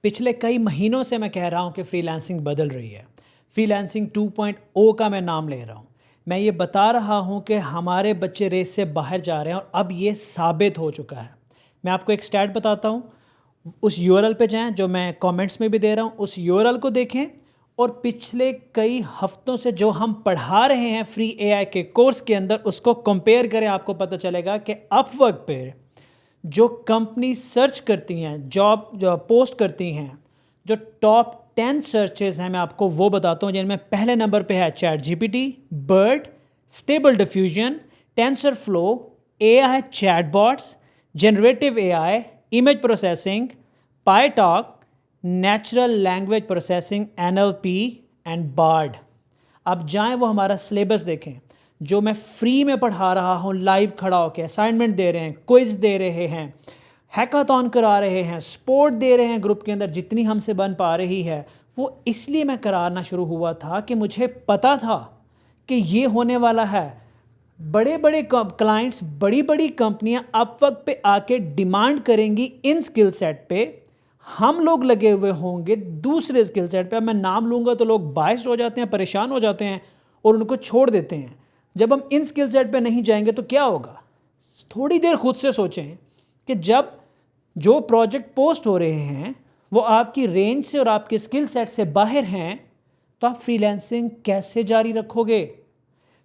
पिछले कई महीनों से मैं कह रहा हूँ कि फ्रीलांसिंग बदल रही है। फ्रीलांसिंग 2.0 का मैं नाम ले रहा हूँ। मैं ये बता रहा हूँ कि हमारे बच्चे रेस से बाहर जा रहे हैं और अब ये साबित हो चुका है। मैं आपको एक स्टैट बताता हूँ, उस यूआरएल पे जाएं जो मैं कमेंट्स में भी दे रहा हूँ, उस यूआरएल को देखें और पिछले कई हफ्तों से जो हम पढ़ा रहे हैं फ्री एआई के कोर्स के अंदर उसको कंपेयर करें। आपको पता चलेगा कि अपवर्क पे जो कंपनी सर्च करती हैं, जॉब जो पोस्ट करती हैं, जो टॉप 10 सर्चेज हैं मैं आपको वो बताता हूँ, जिनमें पहले नंबर पे है chat GPT, Bard, stable diffusion, tensor flow, AI chatbots, generative AI, image processing, PyTorch, natural language processing NLP and Bard. अब जाएं वो हमारा सिलेबस देखें जो मैं फ्री में पढ़ा रहा हूँ, लाइव खड़ा होकर असाइनमेंट दे रहे हैं, क्विज दे रहे हैं, हैकाथॉन करा रहे हैं, स्पोर्ट दे रहे हैं ग्रुप के अंदर, जितनी हमसे बन पा रही है वो इसलिए मैं कराना शुरू हुआ था कि मुझे पता था कि ये होने वाला है। बड़े बड़े क्लाइंट्स, बड़ी बड़ी कंपनियां अपवर्क पे आके डिमांड करेंगी इन स्किल सेट पे, हम लोग लगे हुए होंगे दूसरे स्किल सेट पे। अब मैं नाम लूँगा तो लोग बायस्ड हो जाते हैं, परेशान हो जाते हैं और उनको छोड़ देते हैं। जब हम इन स्किल सेट पे नहीं जाएंगे तो क्या होगा? थोड़ी देर खुद से सोचें कि जब जो प्रोजेक्ट पोस्ट हो रहे हैं वो आपकी रेंज से और आपके स्किल सेट से बाहर हैं, तो आप फ्रीलांसिंग कैसे जारी रखोगे?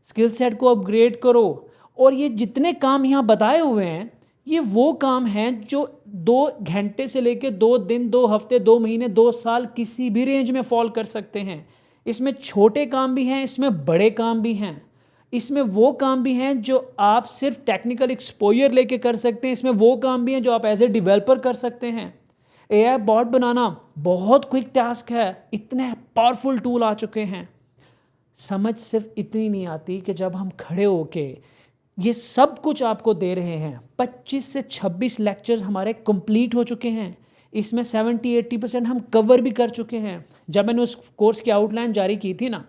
स्किल सेट को अपग्रेड करो। और ये जितने काम यहाँ बताए हुए हैं ये वो काम हैं जो 2 घंटे से लेकर 2 दिन, 2 हफ्ते, 2 महीने, 2 साल किसी भी रेंज में फॉल कर सकते हैं। इसमें छोटे काम भी हैं, इसमें बड़े काम भी हैं, इसमें वो काम भी हैं जो आप सिर्फ टेक्निकल एक्सपोजर लेके कर सकते हैं, इसमें वो काम भी हैं जो आप एज ए डेवलपर कर सकते हैं। एआई बॉट बनाना बहुत क्विक टास्क है, इतने पावरफुल टूल आ चुके हैं। समझ सिर्फ इतनी नहीं आती कि जब हम खड़े होके ये सब कुछ आपको दे रहे हैं, 25 से 26 लेक्चर्स हमारे कंप्लीट हो चुके हैं, इसमें 70-80% हम कवर भी कर चुके हैं। जब मैंने उस कोर्स की आउटलाइन जारी की थी ना,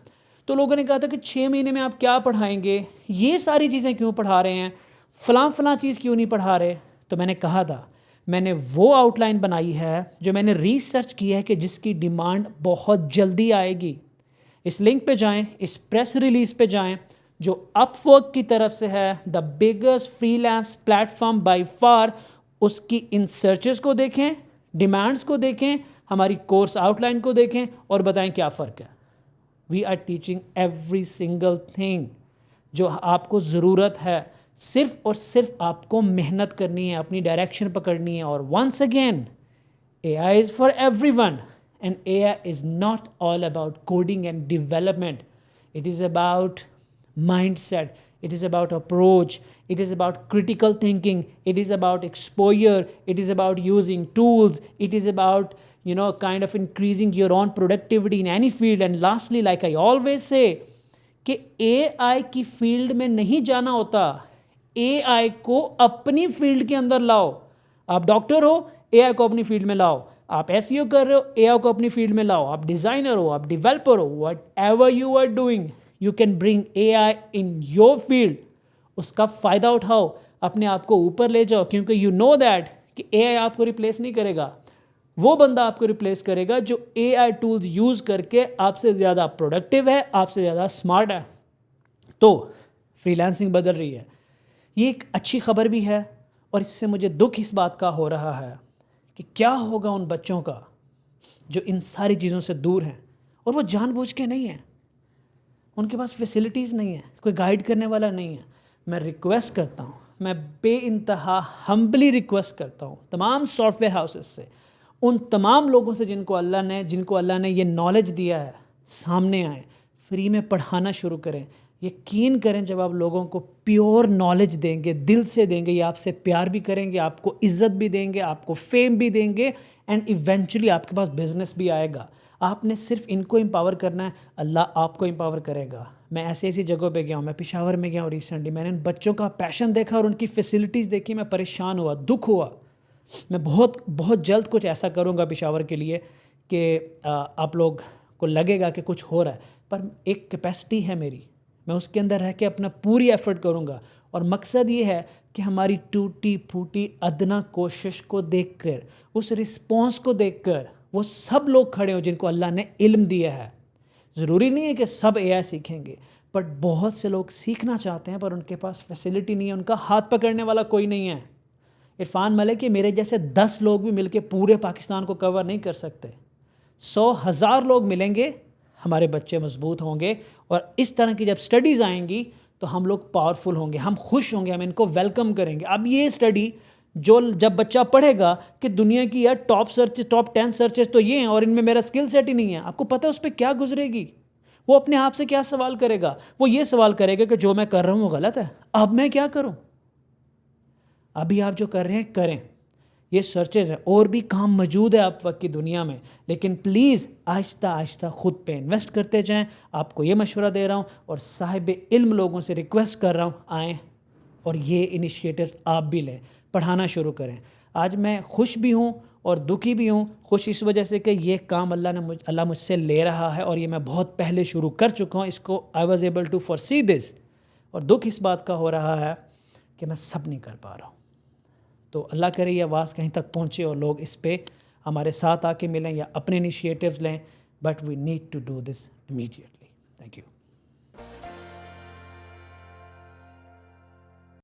तो लोगों ने कहा था कि 6 महीने में आप क्या पढ़ाएंगे, ये सारी चीज़ें क्यों पढ़ा रहे हैं, फलां चीज़ क्यों नहीं पढ़ा रहे। तो मैंने कहा था मैंने वो आउटलाइन बनाई है जो मैंने रिसर्च की है कि जिसकी डिमांड बहुत जल्दी आएगी। इस लिंक पे जाएं, इस प्रेस रिलीज पे जाएं जो अपवर्क की तरफ से है, the biggest freelance platform by far. उसकी इन सर्चेस को देखें, डिमांड्स को देखें, हमारी कोर्स आउटलाइन को देखें और बताएं क्या फ़र्क है। We are teaching every single thing जो आपको ज़रूरत है। सिर्फ और सिर्फ आपको मेहनत करनी है, अपनी डायरेक्शन पकड़नी है। और once again, AI is for everyone, and AI is not all about coding and development. It is about mindset, it is about approach, it is about critical thinking, it is about exposure, it is about using tools, it is about kind of increasing your own productivity in any field. And lastly, like I always say, कि AI की field में नहीं जाना होता, AI को अपनी field के अंदर लाओ। आप डॉक्टर हो, AI को अपनी फील्ड में लाओ। आप SEO कर रहे हो, AI को अपनी फील्ड में लाओ। आप डिज़ाइनर हो, आप डेवलपर हो, whatever you are doing, you can bring AI in your field. उसका फ़ायदा उठाओ, अपने आप को ऊपर ले जाओ, क्योंकि you know that कि AI आपको रिप्लेस नहीं करेगा। वो बंदा आपको रिप्लेस करेगा जो AI टूल्स यूज़ करके आपसे ज़्यादा प्रोडक्टिव है, आपसे ज़्यादा स्मार्ट है। तो फ्रीलांसिंग बदल रही है, ये एक अच्छी खबर भी है। और इससे मुझे दुख इस बात का हो रहा है कि क्या होगा उन बच्चों का जो इन सारी चीज़ों से दूर हैं और वो जानबूझ के नहीं हैं, उनके पास फैसिलिटीज़ नहीं है, कोई गाइड करने वाला नहीं है। मैं रिक्वेस्ट करता हूँ, मैं बेइंतहा हम्बली रिक्वेस्ट करता हूँ तमाम सॉफ्टवेयर हाउसेस से, उन तमाम लोगों से जिनको अल्लाह ने ये नॉलेज दिया है, सामने आए, फ्री में पढ़ाना शुरू करें। यकीन करें, जब आप लोगों को प्योर नॉलेज देंगे, दिल से देंगे, ये आपसे प्यार भी करेंगे, आपको इज़्ज़त भी देंगे, आपको फेम भी देंगे, एंड इवेंचुअली आपके पास बिजनेस भी आएगा। आपने सिर्फ इनको एम्पावर करना है, अल्लाह आपको एम्पावर करेगा। मैं ऐसी जगहों पे गया हूँ, मैं पेशावर में गया हूँ रिसेंटली, मैंने उन बच्चों का पैशन देखा और उनकी फैसिलिटीज़ देखी, मैं परेशान हुआ, दुख हुआ। मैं बहुत जल्द कुछ ऐसा करूँगा पेशावर के लिए कि आप लोग को लगेगा कि कुछ हो रहा है, पर एक कैपेसिटी है मेरी, मैं उसके अंदर रह के अपना पूरी एफर्ट करूँगा। और मकसद ये है कि हमारी टूटी फूटी अदना कोशिश को देखकर, उस रिस्पॉन्स को देखकर वो सब लोग खड़े हों जिनको अल्लाह ने इल्म दिया है। ज़रूरी नहीं है कि सब एआई सीखेंगे, बट बहुत से लोग सीखना चाहते हैं पर उनके पास फैसिलिटी नहीं है, उनका हाथ पकड़ने वाला कोई नहीं है। इरफान मलिक के मेरे जैसे 10 लोग भी मिलके पूरे पाकिस्तान को कवर नहीं कर सकते। 100,000 लोग मिलेंगे, हमारे बच्चे मजबूत होंगे और इस तरह की जब स्टडीज़ आएंगी तो हम लोग पावरफुल होंगे, हम खुश होंगे, हम इनको वेलकम करेंगे। अब ये स्टडी जो जब बच्चा पढ़ेगा कि दुनिया की यार टॉप 10 सर्चेस तो ये हैं और इनमें मेरा स्किल सेट ही नहीं है, आपको पता है उस पर क्या गुजरेगी? वो अपने आप से क्या सवाल करेगा? वो ये सवाल करेगा कि जो मैं कर रहा हूँ वो गलत है, अब मैं क्या करूँ? अभी आप जो कर रहे हैं करें, ये सर्चेज हैं, और भी काम मौजूद है आप वक्त की दुनिया में, लेकिन प्लीज़ आहिस्ता आहिस्ता ख़ुद पे इन्वेस्ट करते जाएं। आपको ये मशवरा दे रहा हूँ और साहिब इल्म लोगों से रिक्वेस्ट कर रहा हूँ, आएँ और ये इनिशिएटिव आप भी लें, पढ़ाना शुरू करें। आज मैं खुश भी हूँ और दुखी भी हूँ। खुश इस वजह से कि ये काम अल्लाह मुझसे ले रहा है और ये मैं बहुत पहले शुरू कर चुका हूँ, इसको I was able to foresee this. और दुख इस बात का हो रहा है कि मैं सब नहीं कर पा रहा हूँ। तो अल्लाह करे ये आवाज़ कहीं तक पहुँचे और लोग इस पे हमारे साथ आके मिलें या अपने इनिशिएटिव्स लें, but we need to do this immediately. Thank you.